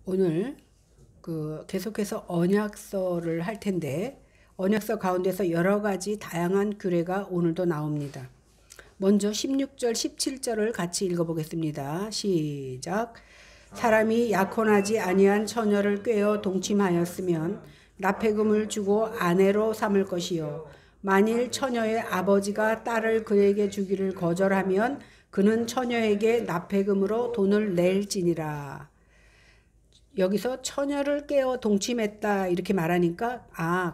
오늘 계속해서 언약서를 할 텐데 언약서 가운데서 여러 가지 다양한 규례가 오늘도 나옵니다. 먼저 16절, 17절을 같이 읽어보겠습니다. 시작. 사람이 약혼하지 아니한 처녀를 꾀어 동침하였으면 납폐금을 주고 아내로 삼을 것이요. 만일 처녀의 아버지가 딸을 그에게 주기를 거절하면 그는 처녀에게 납폐금으로 돈을 낼지니라. 여기서 처녀를 깨어 동침했다 이렇게 말하니까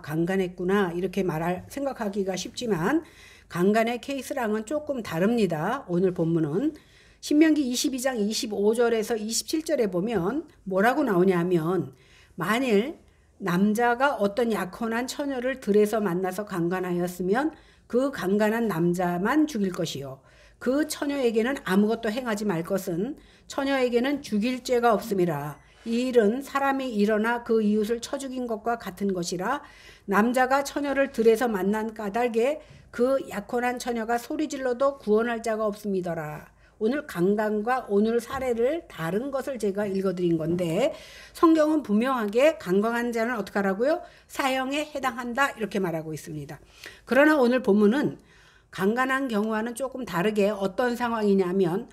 강간했구나 이렇게 생각하기가 쉽지만 강간의 케이스랑은 조금 다릅니다. 오늘 본문은 신명기 22장 25절에서 27절에 보면 뭐라고 나오냐 하면 만일 남자가 어떤 약혼한 처녀를 들에서 만나서 강간하였으면 그 강간한 남자만 죽일 것이요. 그 처녀에게는 아무것도 행하지 말 것은 처녀에게는 죽일 죄가 없음이라. 이 일은 사람이 일어나 그 이웃을 쳐 죽인 것과 같은 것이라. 남자가 처녀를 들에서 만난 까닭에 그 약혼한 처녀가 소리질러도 구원할 자가 없음이더라. 오늘 강간과 오늘 사례를 다른 것을 제가 읽어드린 건데 성경은 분명하게 강간한 자는 어떻게 하라고요? 사형에 해당한다 이렇게 말하고 있습니다. 그러나 오늘 본문은 강간한 경우와는 조금 다르게 어떤 상황이냐면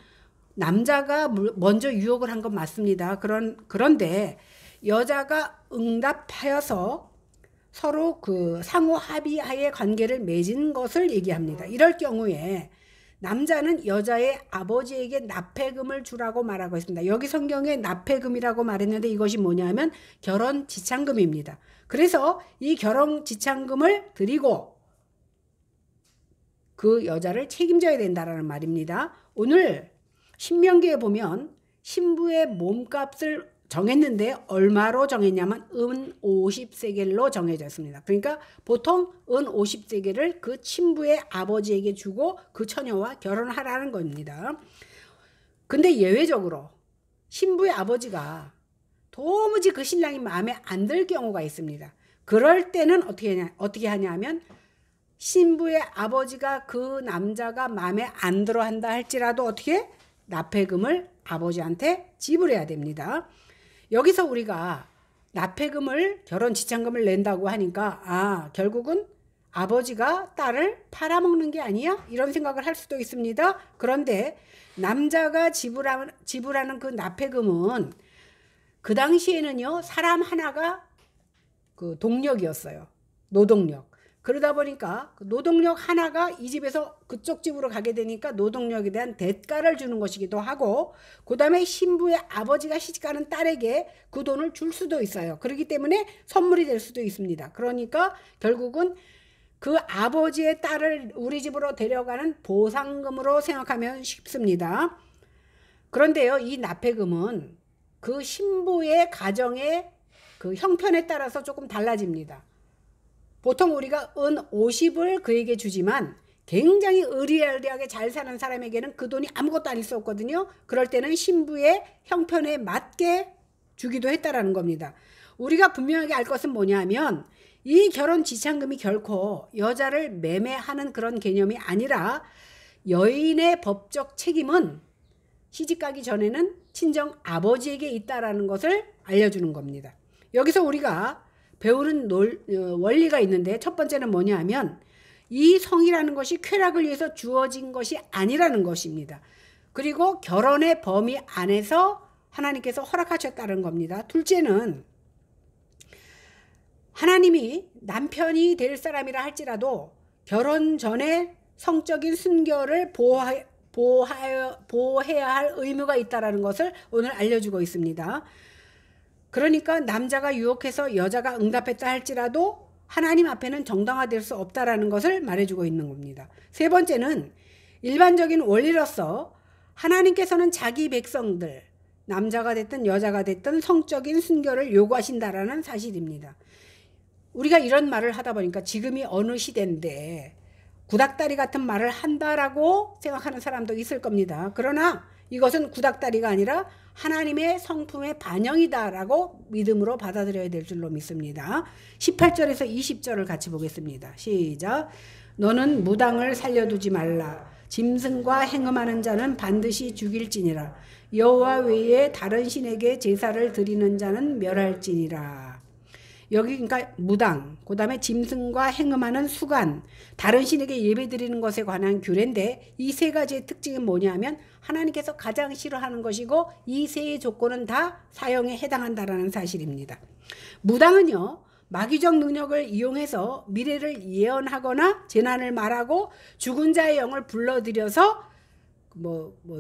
남자가 먼저 유혹을 한 건 맞습니다. 그런데 여자가 응답하여서 서로 상호 합의하에 관계를 맺은 것을 얘기합니다. 이럴 경우에 남자는 여자의 아버지에게 납폐금을 주라고 말하고 있습니다. 여기 성경에 납폐금이라고 말했는데 이것이 뭐냐면 결혼 지참금입니다. 그래서 이 결혼 지참금을 드리고 그 여자를 책임져야 된다라는 말입니다. 오늘 신명기에 보면 신부의 몸값을 정했는데 얼마로 정했냐면 은 50세겔로 정해졌습니다. 그러니까 보통 은 50세겔을 그 신부의 아버지에게 주고 그 처녀와 결혼하라는 겁니다. 근데 예외적으로 신부의 아버지가 도무지 그 신랑이 마음에 안 들 경우가 있습니다. 그럴 때는 어떻게 하냐면 신부의 아버지가 그 남자가 마음에 안 들어 한다 할지라도 어떻게 납폐금을 아버지한테 지불해야 됩니다. 여기서 우리가 납폐금을 결혼 지참금을 낸다고 하니까 결국은 아버지가 딸을 팔아먹는 게 아니야? 이런 생각을 할 수도 있습니다. 그런데 남자가 지불하는 그 납폐금은 그 당시에는요 사람 하나가 그 동력이었어요. 노동력. 그러다 보니까 노동력 하나가 이 집에서 그쪽 집으로 가게 되니까 노동력에 대한 대가를 주는 것이기도 하고 그 다음에 신부의 아버지가 시집가는 딸에게 그 돈을 줄 수도 있어요. 그렇기 때문에 선물이 될 수도 있습니다. 그러니까 결국은 그 아버지의 딸을 우리 집으로 데려가는 보상금으로 생각하면 쉽습니다. 그런데요 이 납폐금은 그 신부의 가정의 그 형편에 따라서 조금 달라집니다. 보통 우리가 은 50을 그에게 주지만 굉장히 의리의리하게 잘 사는 사람에게는 그 돈이 아무것도 아닐 수 없거든요. 그럴 때는 신부의 형편에 맞게 주기도 했다라는 겁니다. 우리가 분명하게 알 것은 뭐냐면 이 결혼 지참금이 결코 여자를 매매하는 그런 개념이 아니라 여인의 법적 책임은 시집가기 전에는 친정 아버지에게 있다라는 것을 알려주는 겁니다. 여기서 우리가 배우는 원리가 있는데 첫 번째는 뭐냐 하면 이 성이라는 것이 쾌락을 위해서 주어진 것이 아니라는 것입니다. 그리고 결혼의 범위 안에서 하나님께서 허락하셨다는 겁니다. 둘째는 하나님이 남편이 될 사람이라 할지라도 결혼 전에 성적인 순결을 보호해야 할 의무가 있다는 것을 오늘 알려주고 있습니다. 그러니까 남자가 유혹해서 여자가 응답했다 할지라도 하나님 앞에는 정당화될 수 없다라는 것을 말해주고 있는 겁니다. 세 번째는 일반적인 원리로서 하나님께서는 자기 백성들 남자가 됐든 여자가 됐든 성적인 순결을 요구하신다라는 사실입니다. 우리가 이런 말을 하다 보니까 지금이 어느 시대인데 구닥다리 같은 말을 한다라고 생각하는 사람도 있을 겁니다. 그러나 이것은 구닥다리가 아니라 하나님의 성품의 반영이다라고 믿음으로 받아들여야 될 줄로 믿습니다. 18절에서 20절을 같이 보겠습니다. 시작. 너는 무당을 살려두지 말라. 짐승과 행음하는 자는 반드시 죽일지니라. 여호와 외에 다른 신에게 제사를 드리는 자는 멸할지니라. 여기 그러니까 무당, 그 다음에 짐승과 행음하는 수간, 다른 신에게 예배드리는 것에 관한 규례인데 이 세 가지의 특징은 뭐냐면 하나님께서 가장 싫어하는 것이고 이 세 조건은 다 사형에 해당한다라는 사실입니다. 무당은요, 마귀적 능력을 이용해서 미래를 예언하거나 재난을 말하고 죽은 자의 영을 불러들여서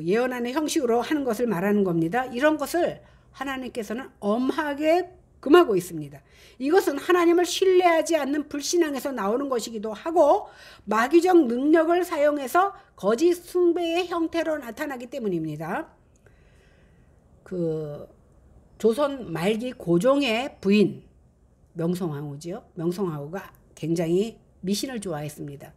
예언하는 형식으로 하는 것을 말하는 겁니다. 이런 것을 하나님께서는 엄하게 금하고 있습니다. 이것은 하나님을 신뢰하지 않는 불신앙에서 나오는 것이기도 하고 마귀적 능력을 사용해서 거짓 숭배의 형태로 나타나기 때문입니다. 조선 말기 고종의 부인 명성황후지요. 명성황후가 굉장히 미신을 좋아했습니다.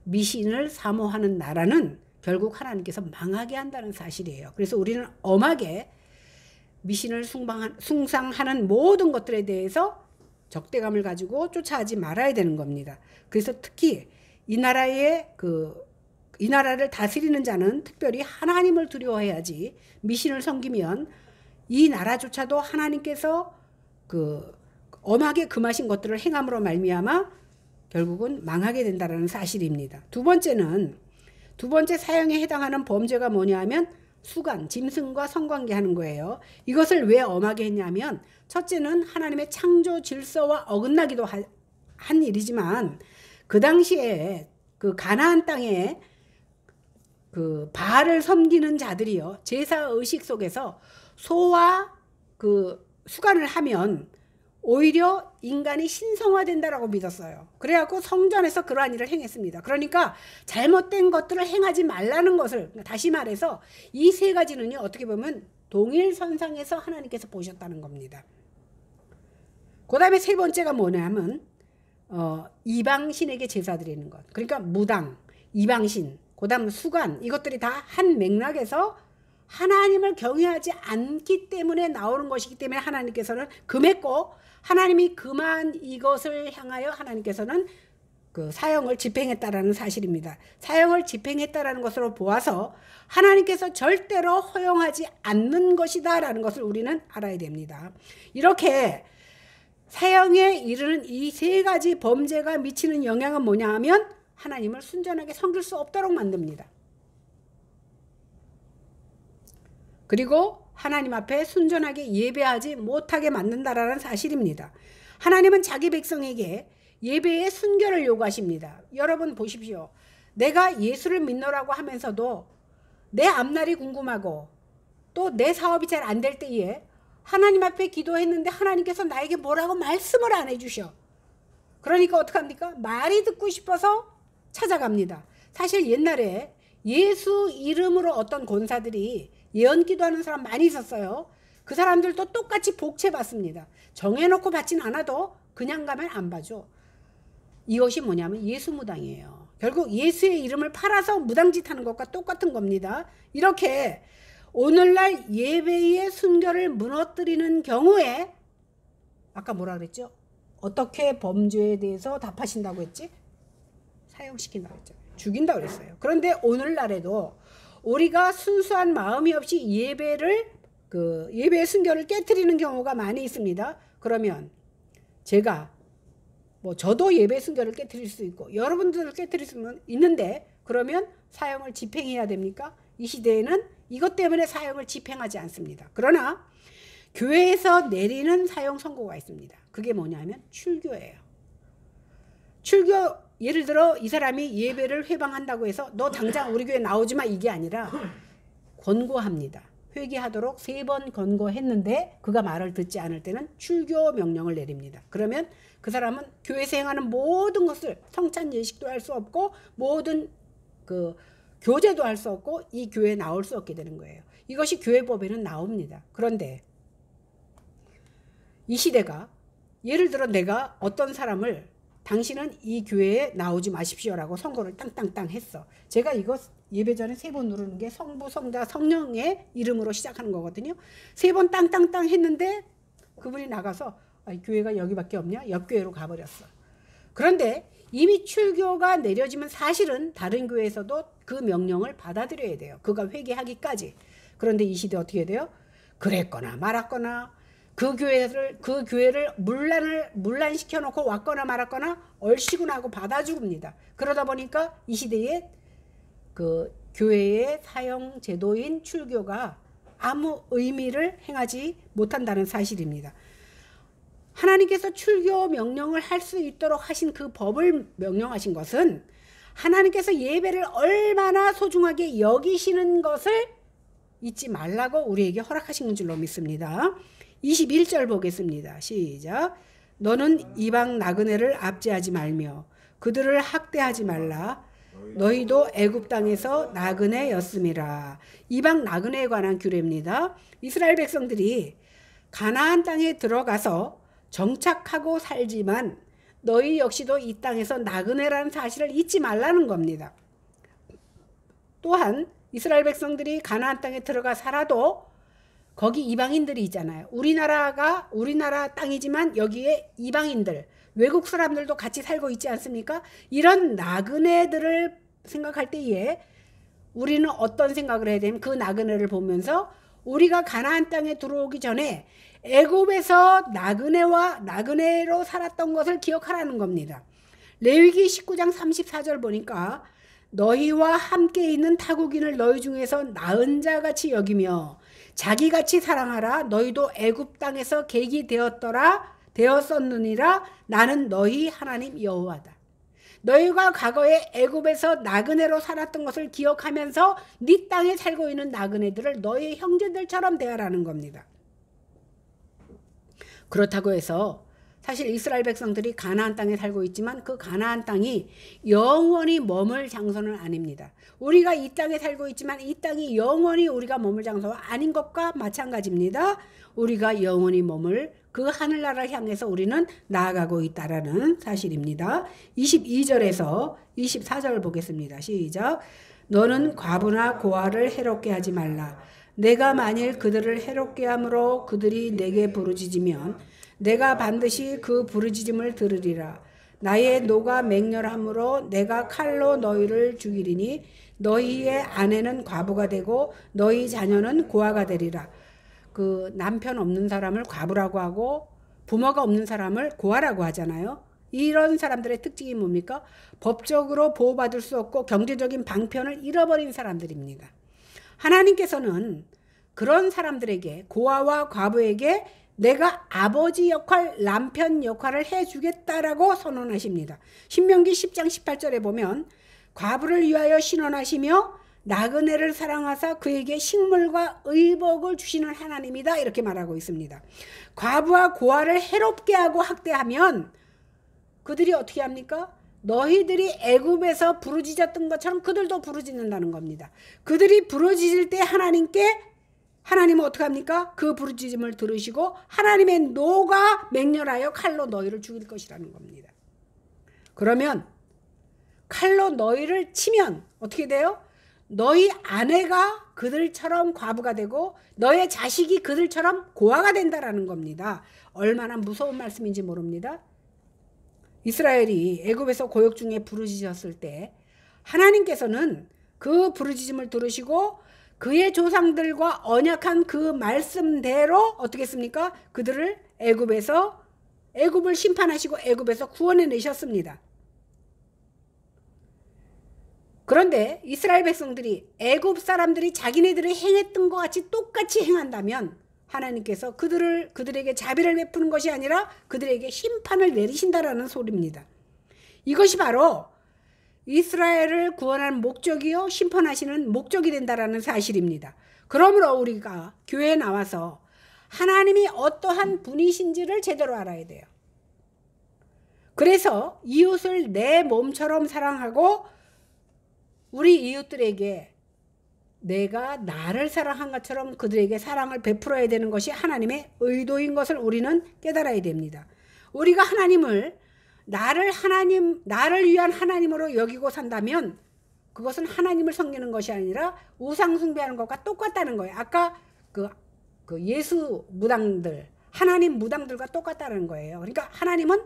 미신을 사모하는 나라는 결국 하나님께서 망하게 한다는 사실이에요. 그래서 우리는 엄하게 미신을 숭상하는 모든 것들에 대해서 적대감을 가지고 쫓아하지 말아야 되는 겁니다. 그래서 특히 이 나라를 다스리는 자는 특별히 하나님을 두려워해야지 미신을 섬기면 이 나라조차도 하나님께서 엄하게 금하신 것들을 행함으로 말미암아 결국은 망하게 된다는 사실입니다. 두 번째 사형에 해당하는 범죄가 뭐냐 하면 수간, 짐승과 성관계하는 거예요. 이것을 왜 엄하게 했냐면 첫째는 하나님의 창조 질서와 어긋나기도 한 일이지만 그 당시에 가나안 땅에 바알을 섬기는 자들이요, 제사 의식 속에서 소와 수간을 하면 오히려 인간이 신성화된다라고 믿었어요. 그래갖고 성전에서 그러한 일을 행했습니다. 그러니까 잘못된 것들을 행하지 말라는 것을, 다시 말해서 이 세 가지는요, 어떻게 보면 동일선상에서 하나님께서 보셨다는 겁니다. 그 다음에 세 번째가 뭐냐면 이방신에게 제사 드리는 것. 그러니까 무당, 이방신, 그 다음 수간, 이것들이 다 한 맥락에서 하나님을 경외하지 않기 때문에 나오는 것이기 때문에 하나님께서는 금했고, 하나님이 금한 이것을 향하여 하나님께서는 사형을 집행했다라는 사실입니다. 사형을 집행했다라는 것으로 보아서 하나님께서 절대로 허용하지 않는 것이다라는 것을 우리는 알아야 됩니다. 이렇게 사형에 이르는 이 세 가지 범죄가 미치는 영향은 뭐냐 하면 하나님을 순전하게 섬길 수 없도록 만듭니다. 그리고 하나님 앞에 순전하게 예배하지 못하게 만든다라는 사실입니다. 하나님은 자기 백성에게 예배의 순결을 요구하십니다. 여러분 보십시오. 내가 예수를 믿노라고 하면서도 내 앞날이 궁금하고 또 내 사업이 잘 안 될 때에 하나님 앞에 기도했는데 하나님께서 나에게 뭐라고 말씀을 안 해주셔. 그러니까 어떡합니까? 말이 듣고 싶어서 찾아갑니다. 사실 옛날에 예수 이름으로 어떤 권사들이 예언 기도하는 사람 많이 있었어요. 그 사람들도 똑같이 복채 받습니다. 정해놓고 받진 않아도 그냥 가면 안 봐줘. 이것이 뭐냐면 예수 무당이에요. 결국 예수의 이름을 팔아서 무당짓 하는 것과 똑같은 겁니다. 이렇게 오늘날 예배의 순결을 무너뜨리는 경우에 아까 뭐라 그랬죠? 어떻게 범죄에 대해서 답하신다고 했지? 사형시킨다고 했죠. 죽인다고 그랬어요. 그런데 오늘날에도 우리가 순수한 마음이 없이 예배의 순결을 깨트리는 경우가 많이 있습니다. 그러면 제가 저도 예배 순결을 깨트릴 수 있고 여러분들을 깨트릴 수 있는데 그러면 사형을 집행해야 됩니까? 이 시대에는 이것 때문에 사형을 집행하지 않습니다. 그러나 교회에서 내리는 사형 선고가 있습니다. 그게 뭐냐면 출교예요. 출교, 예를 들어 이 사람이 예배를 회방한다고 해서 너 당장 우리 교회 나오지 마, 이게 아니라 권고합니다. 회개하도록 3번 권고했는데 그가 말을 듣지 않을 때는 출교 명령을 내립니다. 그러면 그 사람은 교회에서 행하는 모든 것을, 성찬 예식도 할 수 없고 모든 교제도 할 수 없고 이 교회에 나올 수 없게 되는 거예요. 이것이 교회법에는 나옵니다. 그런데 이 시대가, 예를 들어 내가 어떤 사람을 당신은 이 교회에 나오지 마십시오라고 선고를 땅땅땅 했어. 제가 이거 예배 전에 3번 누르는 게 성부, 성자, 성령의 이름으로 시작하는 거거든요. 3번 땅땅땅 했는데 그분이 나가서 교회가 여기밖에 없냐? 옆 교회로 가버렸어. 그런데 이미 출교가 내려지면 사실은 다른 교회에서도 그 명령을 받아들여야 돼요. 그가 회개하기까지. 그런데 이 시대 어떻게 돼요? 그랬거나 말았거나 그 교회를 문란시켜 놓고 왔거나 말았거나 얼씨구나 하고 받아 죽습니다. 그러다 보니까 이 시대에 그 교회의 사형 제도인 출교가 아무 의미를 행하지 못한다는 사실입니다. 하나님께서 출교 명령을 할 수 있도록 하신 그 법을 명령하신 것은 하나님께서 예배를 얼마나 소중하게 여기시는 것을 잊지 말라고 우리에게 허락하신 줄로 믿습니다. 21절 보겠습니다. 시작. 너는 이방 나그네를 압제하지 말며 그들을 학대하지 말라. 너희도 애굽 땅에서 나그네였음이라. 이방 나그네에 관한 규례입니다. 이스라엘 백성들이 가나안 땅에 들어가서 정착하고 살지만 너희 역시도 이 땅에서 나그네라는 사실을 잊지 말라는 겁니다. 또한 이스라엘 백성들이 가나안 땅에 들어가 살아도 거기 이방인들이 있잖아요. 우리나라 땅이지만 여기에 이방인들, 외국 사람들도 같이 살고 있지 않습니까? 이런 나그네들을 생각할 때에 우리는 어떤 생각을 해야 되냐면 그 나그네를 보면서 우리가 가나안 땅에 들어오기 전에 애굽에서 나그네로 살았던 것을 기억하라는 겁니다. 레위기 19장 34절 보니까 너희와 함께 있는 타국인을 너희 중에서 나은 자같이 여기며 자기같이 사랑하라. 너희도 애굽 땅에서 객이 되었었느니라. 나는 너희 하나님 여호와다. 너희가 과거에 애굽에서 나그네로 살았던 것을 기억하면서 네 땅에 살고 있는 나그네들을 너희 형제들처럼 대하라는 겁니다. 그렇다고 해서 사실 이스라엘 백성들이 가나안 땅에 살고 있지만 그 가나안 땅이 영원히 머물 장소는 아닙니다. 우리가 이 땅에 살고 있지만 이 땅이 영원히 우리가 머물 장소가 아닌 것과 마찬가지입니다. 우리가 영원히 머물 그 하늘나라를 향해서 우리는 나아가고 있다라는 사실입니다. 22절에서 24절을 보겠습니다. 시작. 너는 과부나 고아를 해롭게 하지 말라. 내가 만일 그들을 해롭게 함으로 그들이 내게 부르짖으면 내가 반드시 그 부르짖음을 들으리라. 나의 노가 맹렬함으로 내가 칼로 너희를 죽이리니 너희의 아내는 과부가 되고 너희 자녀는 고아가 되리라. 그 남편 없는 사람을 과부라고 하고 부모가 없는 사람을 고아라고 하잖아요. 이런 사람들의 특징이 뭡니까? 법적으로 보호받을 수 없고 경제적인 방편을 잃어버린 사람들입니다. 하나님께서는 그런 사람들에게, 고아와 과부에게 내가 아버지 역할, 남편 역할을 해주겠다라고 선언하십니다. 신명기 10장 18절에 보면 과부를 위하여 신원하시며 나그네를 사랑하사 그에게 식물과 의복을 주시는 하나님이다, 이렇게 말하고 있습니다. 과부와 고아를 해롭게 하고 학대하면 그들이 어떻게 합니까? 너희들이 애굽에서 부르짖었던 것처럼 그들도 부르짖는다는 겁니다. 그들이 부르짖을 때 하나님은 어떻게 합니까? 그 부르짖음을 들으시고 하나님의 노가 맹렬하여 칼로 너희를 죽일 것이라는 겁니다. 그러면 칼로 너희를 치면 어떻게 돼요? 너희 아내가 그들처럼 과부가 되고 너의 자식이 그들처럼 고아가 된다라는 겁니다. 얼마나 무서운 말씀인지 모릅니다. 이스라엘이 애굽에서 고역 중에 부르짖었을 때 하나님께서는 그 부르짖음을 들으시고 그의 조상들과 언약한 그 말씀대로 어떻게 했습니까? 그들을 애굽을 심판하시고 애굽에서 구원해 내셨습니다. 그런데 이스라엘 백성들이 애굽 사람들이 자기네들이 행했던 것 같이 똑같이 행한다면 하나님께서 그들에게 자비를 베푸는 것이 아니라 그들에게 심판을 내리신다라는 소리입니다. 이것이 바로 이스라엘을 구원하는 목적이요 심판하시는 목적이 된다라는 사실입니다. 그러므로 우리가 교회에 나와서 하나님이 어떠한 분이신지를 제대로 알아야 돼요. 그래서 이웃을 내 몸처럼 사랑하고 우리 이웃들에게 내가 나를 사랑한 것처럼 그들에게 사랑을 베풀어야 되는 것이 하나님의 의도인 것을 우리는 깨달아야 됩니다. 우리가 나를 위한 하나님으로 여기고 산다면 그것은 하나님을 섬기는 것이 아니라 우상 숭배하는 것과 똑같다는 거예요. 아까 그 예수 무당들, 하나님 무당들과 똑같다는 거예요. 그러니까 하나님은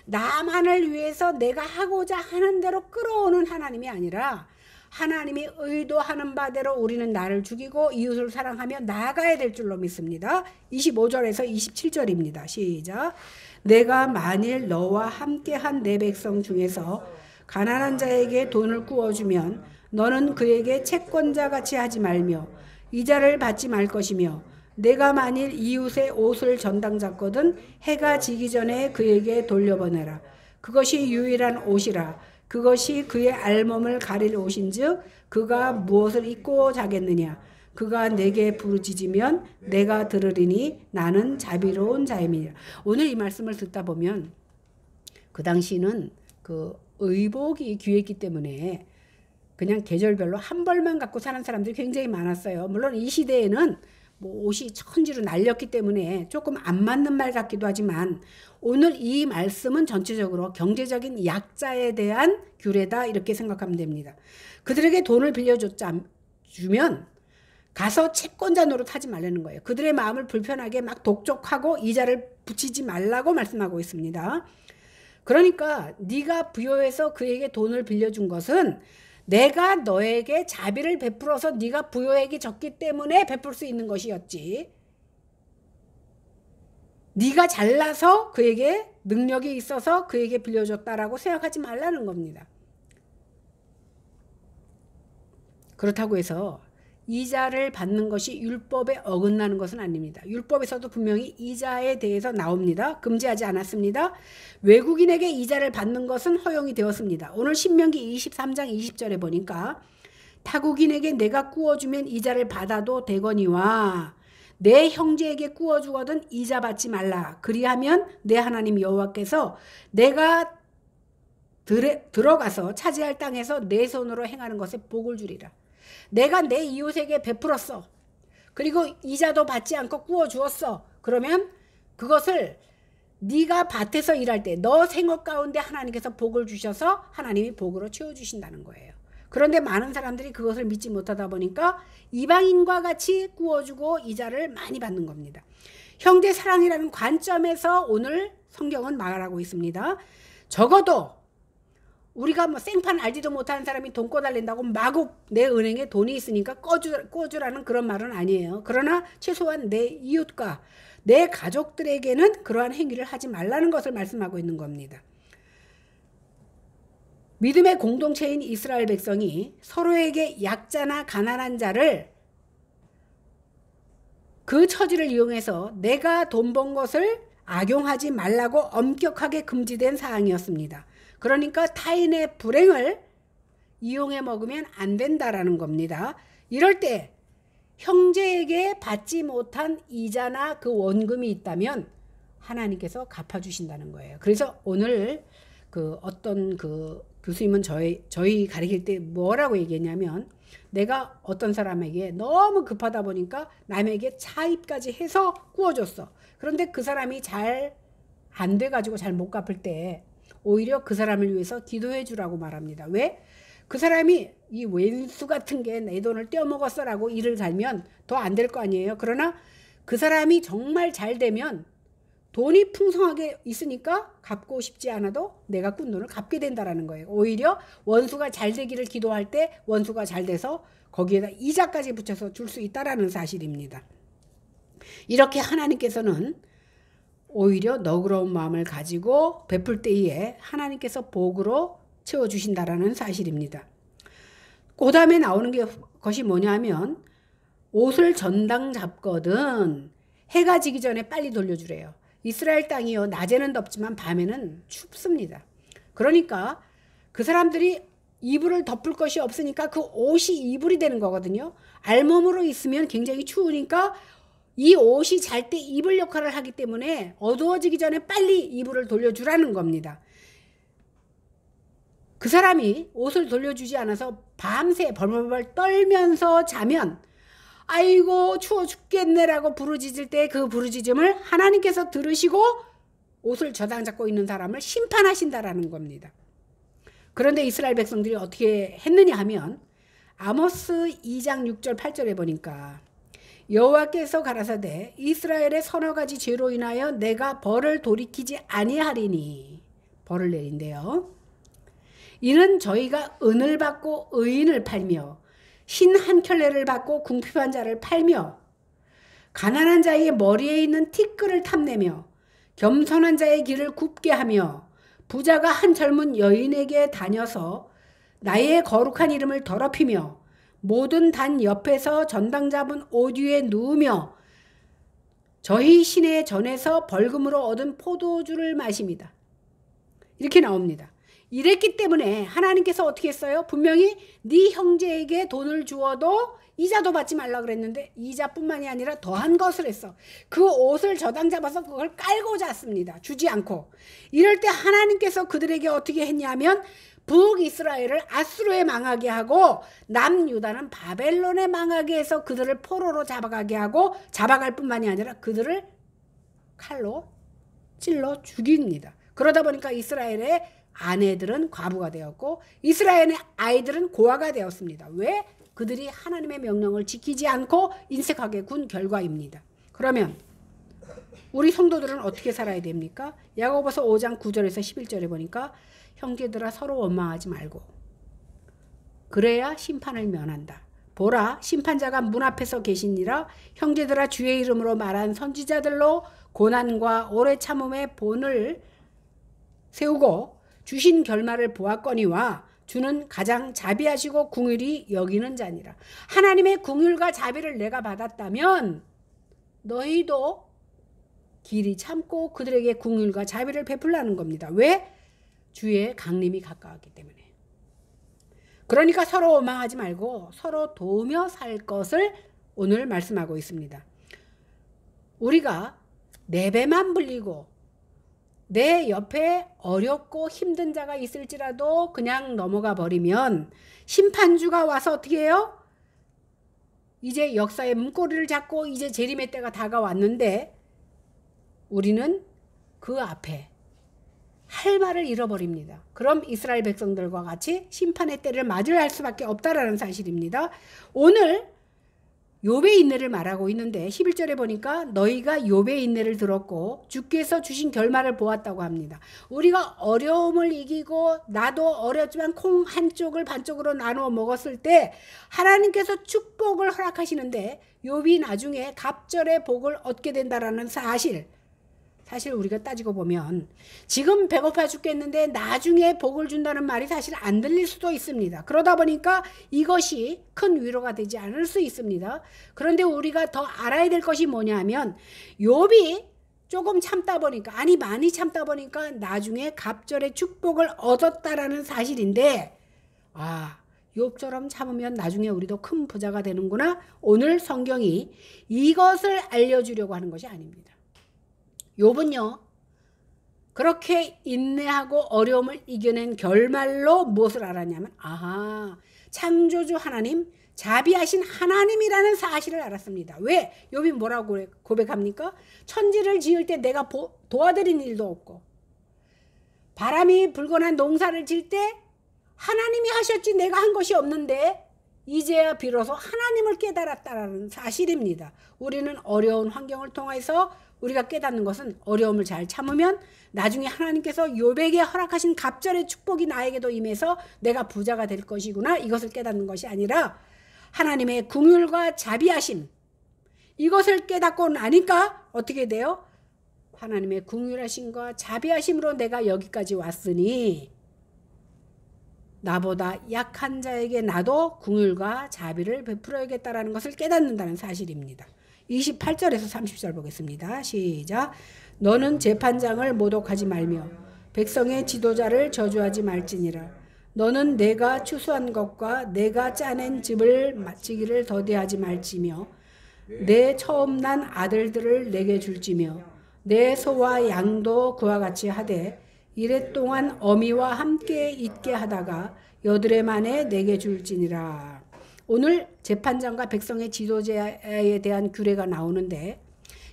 나만을 위해서 내가 하고자 하는 대로 끌어오는 하나님이 아니라 하나님이 의도하는 바대로 우리는 나를 죽이고 이웃을 사랑하며 나아가야 될 줄로 믿습니다. 25절에서 27절입니다. 시작. 내가 만일 너와 함께한 내 백성 중에서 가난한 자에게 돈을 구워주면 너는 그에게 채권자같이 하지 말며 이자를 받지 말 것이며 내가 만일 이웃의 옷을 전당 잡거든 해가 지기 전에 그에게 돌려보내라. 그것이 유일한 옷이라. 그것이 그의 알몸을 가릴 옷인즉 그가 무엇을 입고 자겠느냐. 그가 내게 부르짖으면 내가 들으리니 나는 자비로운 자임이니라. 오늘 이 말씀을 듣다 보면 그 당시는 그 의복이 귀했기 때문에 그냥 계절별로 한 벌만 갖고 사는 사람들이 굉장히 많았어요. 물론 이 시대에는 뭐 옷이 천지로 날렸기 때문에 조금 안 맞는 말 같기도 하지만 오늘 이 말씀은 전체적으로 경제적인 약자에 대한 규례다 이렇게 생각하면 됩니다. 그들에게 돈을 빌려주면 가서 채권자 노릇하지 말라는 거예요. 그들의 마음을 불편하게 막 독촉하고 이자를 붙이지 말라고 말씀하고 있습니다. 그러니까 네가 부여해서 그에게 돈을 빌려준 것은 내가 너에게 자비를 베풀어서 네가 부여액이 적기 때문에 베풀 수 있는 것이었지. 네가 잘나서 그에게 능력이 있어서 그에게 빌려줬다라고 생각하지 말라는 겁니다. 그렇다고 해서 이자를 받는 것이 율법에 어긋나는 것은 아닙니다. 율법에서도 분명히 이자에 대해서 나옵니다. 금지하지 않았습니다. 외국인에게 이자를 받는 것은 허용이 되었습니다. 오늘 신명기 23장 20절에 보니까 타국인에게 내가 구워주면 이자를 받아도 되거니와 내 형제에게 구워주거든 이자 받지 말라. 그리하면 내 하나님 여호와께서 내가 들어가서 차지할 땅에서 내 손으로 행하는 것에 복을 주리라. 내가 내 이웃에게 베풀었어. 그리고 이자도 받지 않고 구워주었어. 그러면 그것을 네가 밭에서 일할 때 너 생업 가운데 하나님께서 복을 주셔서 하나님이 복으로 채워주신다는 거예요. 그런데 많은 사람들이 그것을 믿지 못하다 보니까 이방인과 같이 구워주고 이자를 많이 받는 겁니다. 형제 사랑이라는 관점에서 오늘 성경은 말하고 있습니다. 적어도 우리가 뭐 생판 알지도 못하는 사람이 돈 꿔달린다고 마구 내 은행에 돈이 있으니까 꿔주라는 그런 말은 아니에요. 그러나 최소한 내 이웃과 내 가족들에게는 그러한 행위를 하지 말라는 것을 말씀하고 있는 겁니다. 믿음의 공동체인 이스라엘 백성이 서로에게 약자나 가난한 자를 그 처지를 이용해서 내가 돈 번 것을 악용하지 말라고 엄격하게 금지된 사항이었습니다. 그러니까 타인의 불행을 이용해 먹으면 안 된다라는 겁니다. 이럴 때 형제에게 받지 못한 이자나 그 원금이 있다면 하나님께서 갚아주신다는 거예요. 그래서 오늘 어떤 교수님은 저희 가르칠 때 뭐라고 얘기했냐면 내가 어떤 사람에게 너무 급하다 보니까 남에게 차입까지 해서 구워줬어. 그런데 그 사람이 잘 안 돼가지고 잘 못 갚을 때 오히려 그 사람을 위해서 기도해 주라고 말합니다. 왜? 그 사람이 이 왼수 같은 게 내 돈을 떼어먹었어 라고 일을 갈면 더 안 될 거 아니에요. 그러나 그 사람이 정말 잘 되면 돈이 풍성하게 있으니까 갚고 싶지 않아도 내가 꾼 돈을 갚게 된다라는 거예요. 오히려 원수가 잘 되기를 기도할 때 원수가 잘 돼서 거기에다 이자까지 붙여서 줄 수 있다라는 사실입니다. 이렇게 하나님께서는 오히려 너그러운 마음을 가지고 베풀 때에 하나님께서 복으로 채워주신다라는 사실입니다. 그 다음에 나오는 것이 뭐냐면 옷을 전당 잡거든 해가 지기 전에 빨리 돌려주래요. 이스라엘 땅이요 낮에는 덥지만 밤에는 춥습니다. 그러니까 그 사람들이 이불을 덮을 것이 없으니까 그 옷이 이불이 되는 거거든요. 알몸으로 있으면 굉장히 추우니까 이 옷이 잘 때 이불 역할을 하기 때문에 어두워지기 전에 빨리 이불을 돌려주라는 겁니다. 그 사람이 옷을 돌려주지 않아서 밤새 벌벌벌 떨면서 자면 아이고 추워 죽겠네라고 부르짖을 때 그 부르짖음을 하나님께서 들으시고 옷을 저당 잡고 있는 사람을 심판하신다라는 겁니다. 그런데 이스라엘 백성들이 어떻게 했느냐 하면 아모스 2장 6절 8절에 보니까 여호와께서 가라사대 이스라엘의 서너 가지 죄로 인하여 내가 벌을 돌이키지 아니하리니 벌을 내린대요. 이는 저희가 은을 받고 의인을 팔며 흰 한 켤레를 받고 궁핍한 자를 팔며 가난한 자의 머리에 있는 티끌을 탐내며 겸손한 자의 길을 굽게 하며 부자가 한 젊은 여인에게 다녀서 나의 거룩한 이름을 더럽히며 모든 단 옆에서 전당 잡은 옷 위에 누우며 저희 신의 전에서 벌금으로 얻은 포도주를 마십니다. 이렇게 나옵니다. 이랬기 때문에 하나님께서 어떻게 했어요? 분명히 네 형제에게 돈을 주어도 이자도 받지 말라 그랬는데 이자뿐만이 아니라 더한 것을 했어. 그 옷을 저당 잡아서 그걸 깔고 잤습니다. 주지 않고. 이럴 때 하나님께서 그들에게 어떻게 했냐면 북이스라엘을 아수르에 망하게 하고 남유다는 바벨론에 망하게 해서 그들을 포로로 잡아가게 하고 잡아갈 뿐만이 아니라 그들을 칼로 찔러 죽입니다. 그러다 보니까 이스라엘의 아내들은 과부가 되었고 이스라엘의 아이들은 고아가 되었습니다. 왜? 그들이 하나님의 명령을 지키지 않고 인색하게 군 결과입니다. 그러면 우리 성도들은 어떻게 살아야 됩니까? 야고보서 5장 9절에서 11절에 보니까 형제들아 서로 원망하지 말고 그래야 심판을 면한다. 보라 심판자가 문 앞에서 계시니라. 형제들아 주의 이름으로 말한 선지자들로 고난과 오래 참음의 본을 세우고 주신 결말을 보았거니와 주는 가장 자비하시고 궁휼히 여기는 자니라. 하나님의 궁휼과 자비를 내가 받았다면 너희도 길이 참고 그들에게 궁휼과 자비를 베풀라는 겁니다. 왜? 주의 강림이 가까웠기 때문에. 그러니까 서로 원망하지 말고 서로 도우며 살 것을 오늘 말씀하고 있습니다. 우리가 내 배만 불리고 내 옆에 어렵고 힘든 자가 있을지라도 그냥 넘어가 버리면 심판주가 와서 어떻게 해요? 이제 역사의 문고리를 잡고 이제 재림의 때가 다가왔는데 우리는 그 앞에 할 말을 잃어버립니다. 그럼 이스라엘 백성들과 같이 심판의 때를 맞이할 수밖에 없다라는 사실입니다. 오늘 욥의 인내를 말하고 있는데 11절에 보니까 너희가 욥의 인내를 들었고 주께서 주신 결말을 보았다고 합니다. 우리가 어려움을 이기고 나도 어렵지만 콩 한쪽을 반쪽으로 나누어 먹었을 때 하나님께서 축복을 허락하시는데 욥이 나중에 갑절의 복을 얻게 된다라는 사실 우리가 따지고 보면 지금 배고파 죽겠는데 나중에 복을 준다는 말이 사실 안 들릴 수도 있습니다. 그러다 보니까 이것이 큰 위로가 되지 않을 수 있습니다. 그런데 우리가 더 알아야 될 것이 뭐냐면 욥이 조금 참다 보니까 많이 참다 보니까 나중에 갑절의 축복을 얻었다라는 사실인데 욥처럼 참으면 나중에 우리도 큰 부자가 되는구나. 오늘 성경이 이것을 알려주려고 하는 것이 아닙니다. 욥은요 그렇게 인내하고 어려움을 이겨낸 결말로 무엇을 알았냐면 창조주 하나님 자비하신 하나님이라는 사실을 알았습니다. 왜? 욥이 뭐라고 고백합니까? 천지를 지을 때 내가 도와드린 일도 없고 바람이 불거나 농사를 질 때 하나님이 하셨지 내가 한 것이 없는데 이제야 비로소 하나님을 깨달았다라는 사실입니다. 우리는 어려운 환경을 통해서 우리가 깨닫는 것은 어려움을 잘 참으면 나중에 하나님께서 욥에게 허락하신 갑절의 축복이 나에게도 임해서 내가 부자가 될 것이구나 이것을 깨닫는 것이 아니라 하나님의 긍휼과 자비하심 이것을 깨닫고 나니까 어떻게 돼요? 하나님의 긍휼하심과 자비하심으로 내가 여기까지 왔으니 나보다 약한 자에게 나도 긍휼과 자비를 베풀어야겠다라는 것을 깨닫는다는 사실입니다. 28절에서 30절 보겠습니다. 시작. 너는 재판장을 모독하지 말며 백성의 지도자를 저주하지 말지니라. 너는 내가 추수한 것과 내가 짜낸 즙을 마치기를 더디하지 말지며 내 처음 난 아들들을 내게 줄지며 내 소와 양도 그와 같이 하되 이랫동안 어미와 함께 있게 하다가 여드레 만에 내게 줄지니라. 오늘 재판장과 백성의 지도자에 대한 규례가 나오는데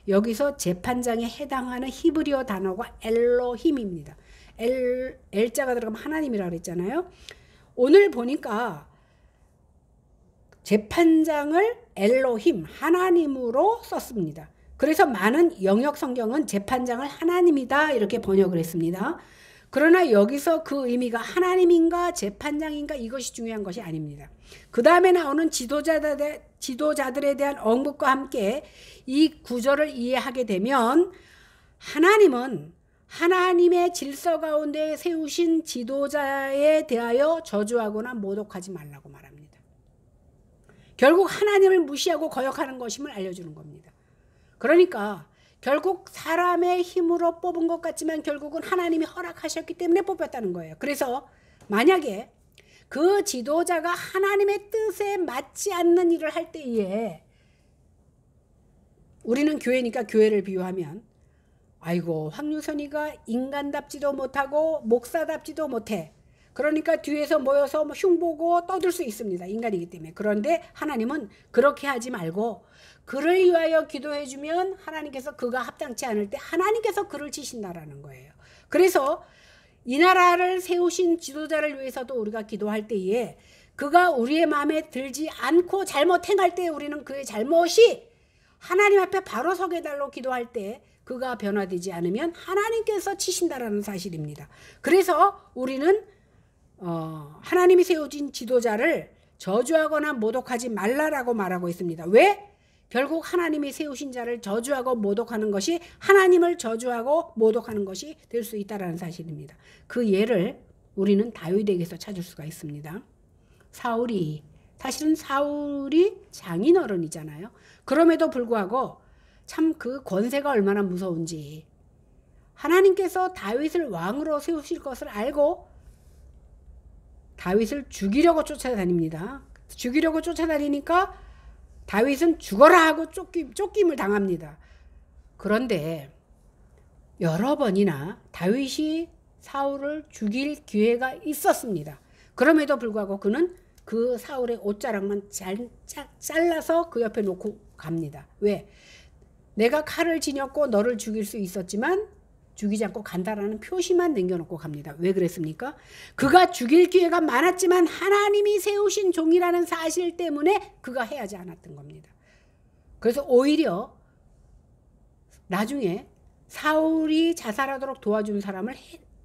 여기서 재판장에 해당하는 히브리어 단어가 엘로힘입니다. 엘자가 들어가면 하나님이라고 그랬잖아요. 오늘 보니까 재판장을 엘로힘 하나님으로 썼습니다. 그래서 많은 영역 성경은 재판장을 하나님이다 이렇게 번역을 했습니다. 그러나 여기서 그 의미가 하나님인가 재판장인가 이것이 중요한 것이 아닙니다. 그 다음에 나오는 지도자들에 대한 언급과 함께 이 구절을 이해하게 되면 하나님은 하나님의 질서 가운데 세우신 지도자에 대하여 저주하거나 모독하지 말라고 말합니다. 결국 하나님을 무시하고 거역하는 것임을 알려주는 겁니다. 그러니까 결국 사람의 힘으로 뽑은 것 같지만 결국은 하나님이 허락하셨기 때문에 뽑혔다는 거예요. 그래서 만약에 그 지도자가 하나님의 뜻에 맞지 않는 일을 할 때에 우리는 교회니까 교회를 비유하면 아이고 황유선이가 인간답지도 못하고 목사답지도 못해. 그러니까 뒤에서 모여서 흉보고 떠들 수 있습니다. 인간이기 때문에. 그런데 하나님은 그렇게 하지 말고 그를 위하여 기도해주면 하나님께서 그가 합당치 않을 때 하나님께서 그를 치신다라는 거예요. 그래서 이 나라를 세우신 지도자를 위해서도 우리가 기도할 때에 그가 우리의 마음에 들지 않고 잘못 행할 때 우리는 그의 잘못이 하나님 앞에 바로 서게 달라고 기도할 때 그가 변화되지 않으면 하나님께서 치신다라는 사실입니다. 그래서 우리는 하나님이 세우신 지도자를 저주하거나 모독하지 말라라고 말하고 있습니다. 왜? 결국 하나님이 세우신 자를 저주하고 모독하는 것이 하나님을 저주하고 모독하는 것이 될 수 있다는 사실입니다. 그 예를 우리는 다윗에게서 찾을 수가 있습니다. 사실은 사울이 장인어른이잖아요. 그럼에도 불구하고 참 그 권세가 얼마나 무서운지 하나님께서 다윗을 왕으로 세우실 것을 알고 다윗을 죽이려고 쫓아다닙니다. 죽이려고 쫓아다니니까 다윗은 죽어라 하고 쫓김을 당합니다. 그런데 여러 번이나 다윗이 사울을 죽일 기회가 있었습니다. 그럼에도 불구하고 그는 그 사울의 옷자락만 잘라서 그 옆에 놓고 갑니다. 왜? 내가 칼을 지녔고 너를 죽일 수 있었지만 죽이지 않고 간다라는 표시만 남겨놓고 갑니다. 왜 그랬습니까? 그가 죽일 기회가 많았지만 하나님이 세우신 종이라는 사실 때문에 그가 해하지 않았던 겁니다. 그래서 오히려 나중에 사울이 자살하도록 도와준 사람을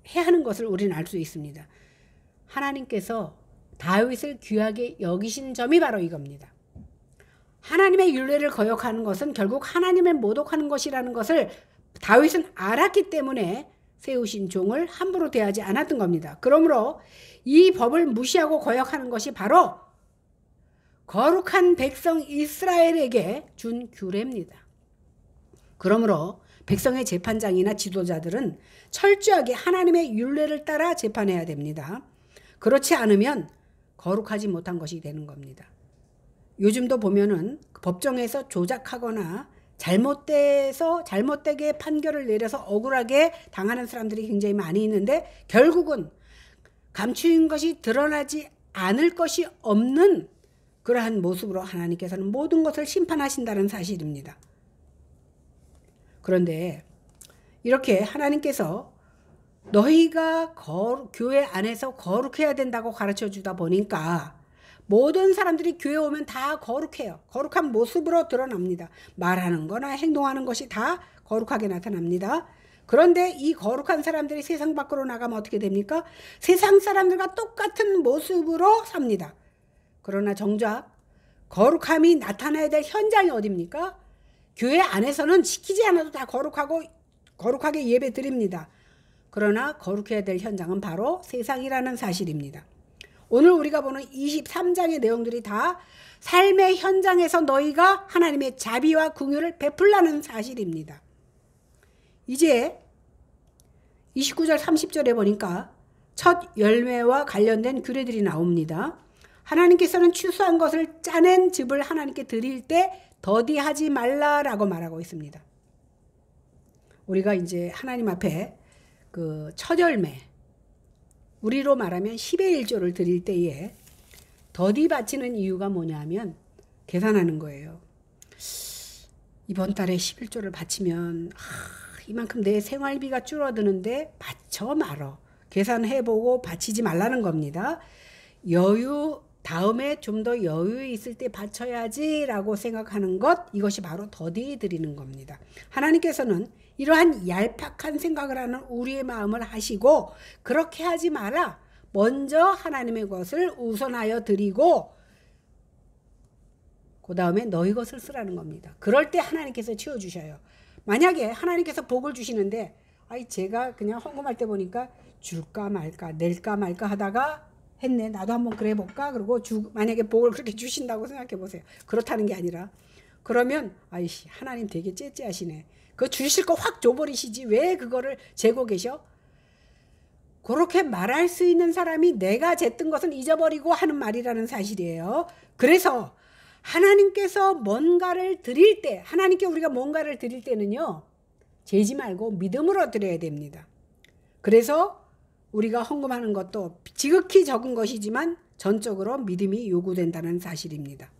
해하는 것을 우리는 알 수 있습니다. 하나님께서 다윗을 귀하게 여기신 점이 바로 이겁니다. 하나님의 율례를 거역하는 것은 결국 하나님을 모독하는 것이라는 것을 다윗은 알았기 때문에 세우신 종을 함부로 대하지 않았던 겁니다. 그러므로 이 법을 무시하고 거역하는 것이 바로 거룩한 백성 이스라엘에게 준 규례입니다. 그러므로 백성의 재판장이나 지도자들은 철저하게 하나님의 율례를 따라 재판해야 됩니다. 그렇지 않으면 거룩하지 못한 것이 되는 겁니다. 요즘도 보면은 법정에서 조작하거나 잘못되게 판결을 내려서 억울하게 당하는 사람들이 굉장히 많이 있는데 결국은 감추인 것이 드러나지 않을 것이 없는 그러한 모습으로 하나님께서는 모든 것을 심판하신다는 사실입니다. 그런데 이렇게 하나님께서 너희가 교회 안에서 거룩해야 된다고 가르쳐 주다 보니까 모든 사람들이 교회 오면 다 거룩해요. 거룩한 모습으로 드러납니다. 말하는 거나 행동하는 것이 다 거룩하게 나타납니다. 그런데 이 거룩한 사람들이 세상 밖으로 나가면 어떻게 됩니까? 세상 사람들과 똑같은 모습으로 삽니다. 그러나 정작 거룩함이 나타나야 될 현장이 어디입니까? 교회 안에서는 시키지 않아도 다 거룩하게 예배 드립니다. 그러나 거룩해야 될 현장은 바로 세상이라는 사실입니다. 오늘 우리가 보는 23장의 내용들이 다 삶의 현장에서 너희가 하나님의 자비와 긍휼을 베풀라는 사실입니다. 이제 29절 30절에 보니까 첫 열매와 관련된 규례들이 나옵니다. 하나님께서는 추수한 것을 짜낸 즙을 하나님께 드릴 때 더디하지 말라라고 말하고 있습니다. 우리가 이제 하나님 앞에 그 첫 열매, 우리로 말하면 10의 1조를 드릴 때에 더디 바치는 이유가 뭐냐면 계산하는 거예요. 이번 달에 11조를 바치면 이만큼 내 생활비가 줄어드는데 바쳐 말어. 계산해보고 바치지 말라는 겁니다. 다음에 좀 더 여유 있을 때 바쳐야지 라고 생각하는 것, 이것이 바로 더디 드리는 겁니다. 하나님께서는 이러한 얄팍한 생각을 하는 우리의 마음을 하시고 그렇게 하지 마라. 먼저 하나님의 것을 우선하여 드리고 그 다음에 너희 것을 쓰라는 겁니다. 그럴 때 하나님께서 채워주셔요. 만약에 하나님께서 복을 주시는데 제가 그냥 헌금할 때 보니까 줄까 말까 낼까 말까 하다가 했네. 나도 한번 그래 볼까? 그리고 만약에 복을 그렇게 주신다고 생각해 보세요. 그렇다는 게 아니라 그러면 하나님 되게 째째하시네. 그거 주실 거 확 줘버리시지 왜 그거를 재고 계셔? 그렇게 말할 수 있는 사람이 내가 쟀던 것은 잊어버리고 하는 말이라는 사실이에요. 그래서 하나님께서 뭔가를 드릴 때, 하나님께 우리가 뭔가를 드릴 때는요, 재지 말고 믿음으로 드려야 됩니다. 그래서 우리가 헌금하는 것도 지극히 적은 것이지만 전적으로 믿음이 요구된다는 사실입니다.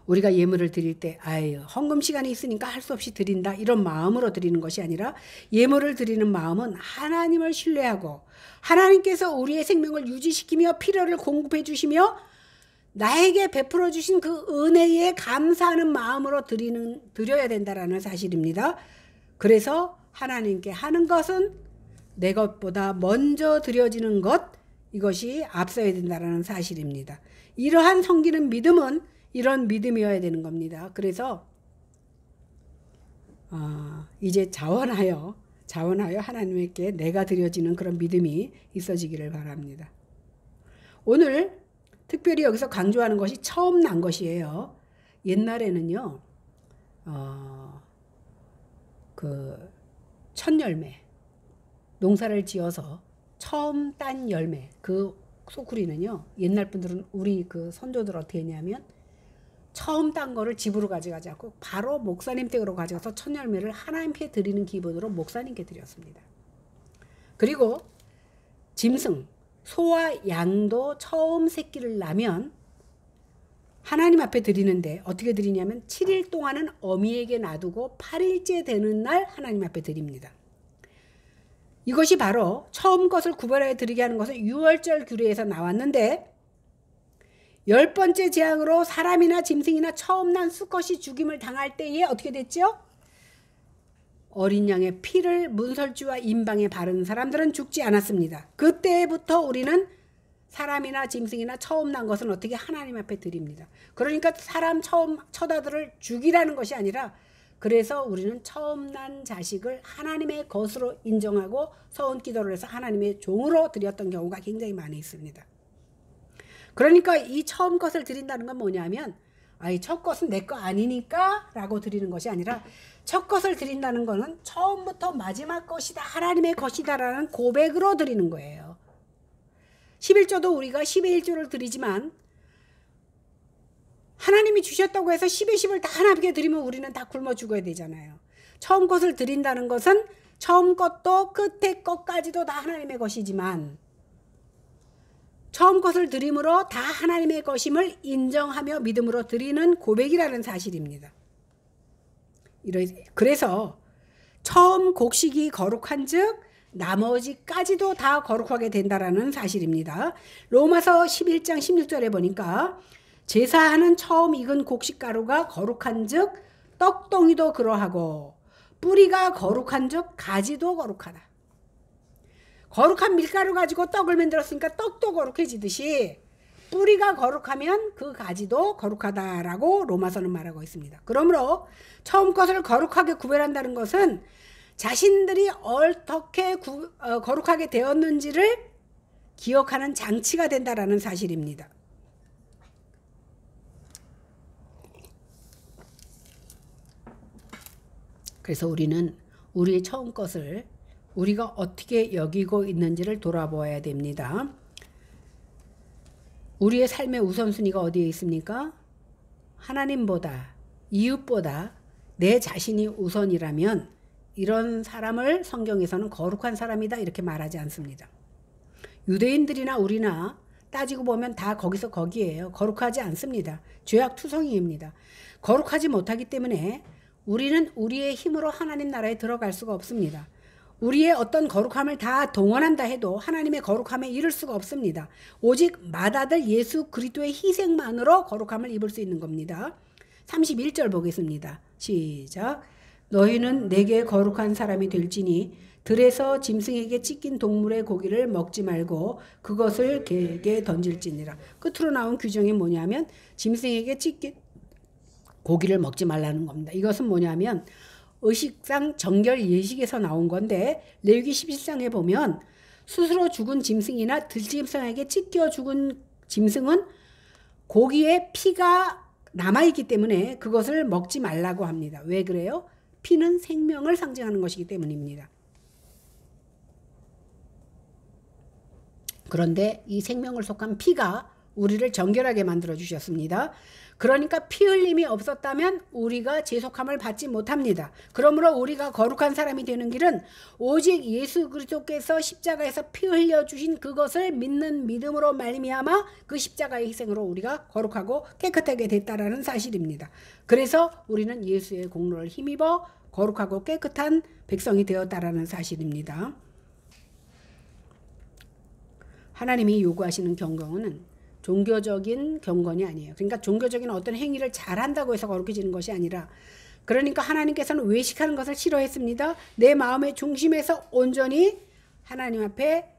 우리가 예물을 드릴 때 헌금 시간이 있으니까 할 수 없이 드린다 이런 마음으로 드리는 것이 아니라 예물을 드리는 마음은 하나님을 신뢰하고 하나님께서 우리의 생명을 유지시키며 필요를 공급해 주시며 나에게 베풀어 주신 그 은혜에 감사하는 마음으로 드려야 된다라는 사실입니다. 그래서 하나님께 하는 것은 내 것보다 먼저 드려지는 것, 이것이 앞서야 된다라는 사실입니다. 이러한 섬기는 믿음은 이런 믿음이어야 되는 겁니다. 그래서 이제 자원하여 하나님께 내가 드려지는 그런 믿음이 있어지기를 바랍니다. 오늘 특별히 여기서 강조하는 것이 처음 난 것이에요. 옛날에는요, 첫 열매, 농사를 지어서 처음 딴 열매, 그 소쿠리는요, 옛날 분들은 우리 그 선조들 어떻게 했냐면 처음 딴 거를 집으로 가져가지 않고 바로 목사님 댁으로 가져가서 첫 열매를 하나님께 드리는 기분으로 목사님께 드렸습니다. 그리고 짐승, 소와 양도 처음 새끼를 낳으면 하나님 앞에 드리는데 어떻게 드리냐면 7일 동안은 어미에게 놔두고 8일째 되는 날 하나님 앞에 드립니다. 이것이 바로 처음 것을 구별하여 드리게 하는 것은 유월절 규례에서 나왔는데 10번째 재앙으로 사람이나 짐승이나 처음 난 수컷이 죽임을 당할 때에 어떻게 됐죠? 어린 양의 피를 문설주와 임방에 바른 사람들은 죽지 않았습니다. 그때부터 우리는 사람이나 짐승이나 처음 난 것은 어떻게 하나님 앞에 드립니다. 그러니까 사람 처음 첫 아들을 죽이라는 것이 아니라 그래서 우리는 처음 난 자식을 하나님의 것으로 인정하고 서원 기도를 해서 하나님의 종으로 드렸던 경우가 굉장히 많이 있습니다. 그러니까 이 처음 것을 드린다는 건 뭐냐면 첫 것은 내 거 아니니까 라고 드리는 것이 아니라 첫 것을 드린다는 것은 처음부터 마지막 것이다, 하나님의 것이다 라는 고백으로 드리는 거예요. 11조도 우리가 10의 1조를 드리지만 하나님이 주셨다고 해서 10의 10을 다 하나님께 드리면 우리는 다 굶어 죽어야 되잖아요. 처음 것을 드린다는 것은 처음 것도 끝에 것까지도 다 하나님의 것이지만 처음 것을 드림으로 다 하나님의 것임을 인정하며 믿음으로 드리는 고백이라는 사실입니다. 그래서 처음 곡식이 거룩한 즉 나머지까지도 다 거룩하게 된다라는 사실입니다. 로마서 11장 16절에 보니까 제사하는 처음 익은 곡식가루가 거룩한 즉 떡덩이도 그러하고 뿌리가 거룩한 즉 가지도 거룩하다. 거룩한 밀가루 가지고 떡을 만들었으니까 떡도 거룩해지듯이 뿌리가 거룩하면 그 가지도 거룩하다라고 로마서는 말하고 있습니다. 그러므로 처음 것을 거룩하게 구별한다는 것은 자신들이 어떻게 거룩하게 되었는지를 기억하는 장치가 된다라는 사실입니다. 그래서 우리는 우리의 처음 것을 우리가 어떻게 여기고 있는지를 돌아보아야 됩니다. 우리의 삶의 우선순위가 어디에 있습니까? 하나님보다, 이웃보다 내 자신이 우선이라면 이런 사람을 성경에서는 거룩한 사람이다 이렇게 말하지 않습니다. 유대인들이나 우리나 따지고 보면 다 거기서 거기에요. 거룩하지 않습니다. 죄악투성이입니다. 거룩하지 못하기 때문에 우리는 우리의 힘으로 하나님 나라에 들어갈 수가 없습니다. 우리의 어떤 거룩함을 다 동원한다 해도 하나님의 거룩함에 이를 수가 없습니다. 오직 맏아들 예수 그리스도의 희생만으로 거룩함을 입을 수 있는 겁니다. 31절 보겠습니다. 시작. 너희는 내게 거룩한 사람이 될지니 들에서 짐승에게 찢긴 동물의 고기를 먹지 말고 그것을 개에게 던질지니라. 끝으로 나온 규정이 뭐냐면 짐승에게 찢긴 고기를 먹지 말라는 겁니다. 이것은 뭐냐면 의식상 정결 예식에서 나온 건데 레위기 11장에 보면 스스로 죽은 짐승이나 들짐승에게 찢겨 죽은 짐승은 고기에 피가 남아있기 때문에 그것을 먹지 말라고 합니다. 왜 그래요? 피는 생명을 상징하는 것이기 때문입니다. 그런데 이 생명을 속한 피가 우리를 정결하게 만들어 주셨습니다. 그러니까 피 흘림이 없었다면 우리가 제속함을 받지 못합니다. 그러므로 우리가 거룩한 사람이 되는 길은 오직 예수 그리스도께서 십자가에서 피 흘려 주신 그것을 믿는 믿음으로 말미암아 그 십자가의 희생으로 우리가 거룩하고 깨끗하게 됐다라는 사실입니다. 그래서 우리는 예수의 공로를 힘입어 거룩하고 깨끗한 백성이 되었다라는 사실입니다. 하나님이 요구하시는 경건은 종교적인 경건이 아니에요. 그러니까 종교적인 어떤 행위를 잘한다고 해서 거룩해지는 것이 아니라, 그러니까 하나님께서는 외식하는 것을 싫어했습니다. 내 마음의 중심에서 온전히 하나님 앞에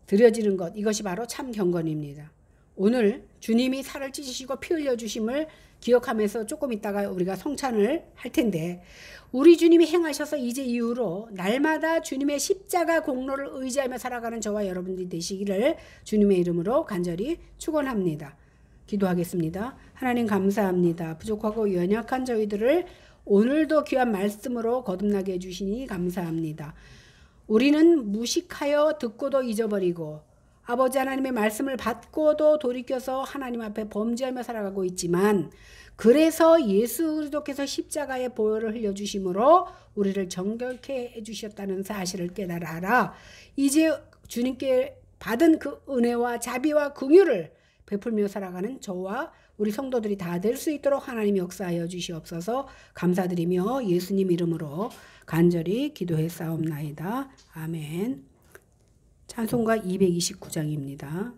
드려지는 것, 이것이 바로 참 경건입니다. 오늘 주님이 살을 찢으시고 피 흘려주심을 기억하면서 조금 있다가 우리가 성찬을 할 텐데, 우리 주님이 행하셔서 이제 이후로 날마다 주님의 십자가 공로를 의지하며 살아가는 저와 여러분들이 되시기를 주님의 이름으로 간절히 축원합니다. 기도하겠습니다. 하나님 감사합니다. 부족하고 연약한 저희들을 오늘도 귀한 말씀으로 거듭나게 해주시니 감사합니다. 우리는 무식하여 듣고도 잊어버리고 아버지 하나님의 말씀을 받고도 돌이켜서 하나님 앞에 범죄하며 살아가고 있지만, 그래서 예수 그리스도께서 십자가의 보혈을 흘려주심으로 우리를 정결케 해주셨다는 사실을 깨달아라. 이제 주님께 받은 그 은혜와 자비와 긍휼을 베풀며 살아가는 저와 우리 성도들이 다 될 수 있도록 하나님이 역사하여 주시옵소서. 감사드리며 예수님 이름으로 간절히 기도했사옵나이다. 아멘. 찬송가 229장입니다.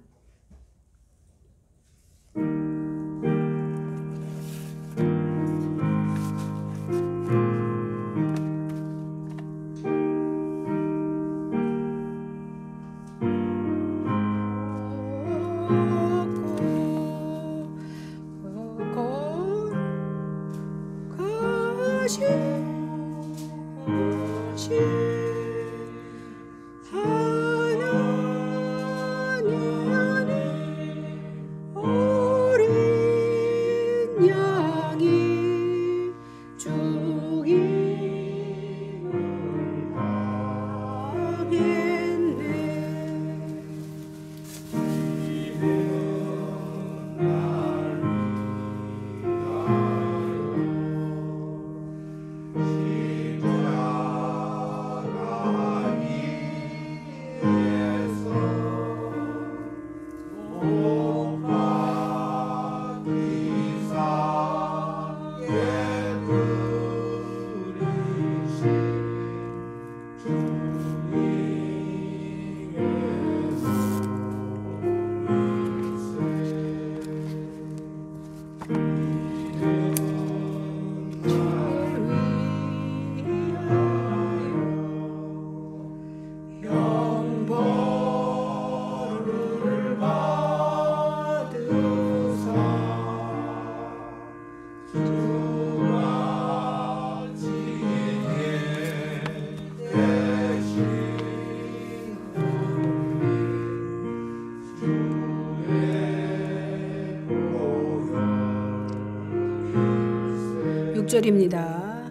절입니다.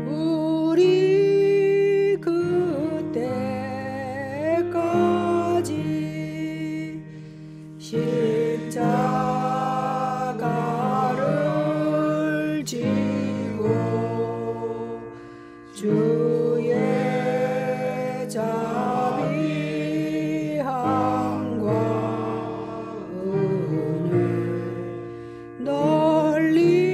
우리 그때까지 십자가를 지고 주의 자비함과 은혜 널리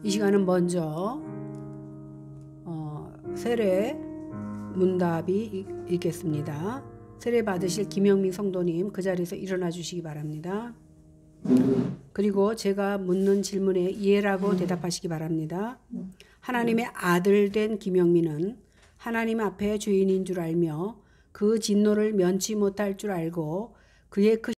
이 시간은 먼저 세례 문답이 읽겠습니다. 세례 받으실 김영민 성도님 그 자리에서 일어나 주시기 바랍니다. 그리고 제가 묻는 질문에 예라고 대답하시기 바랍니다. 하나님의 아들 된 김영민은 하나님 앞에 죄인인 줄 알며 그 진노를 면치 못할 줄 알고 그의 그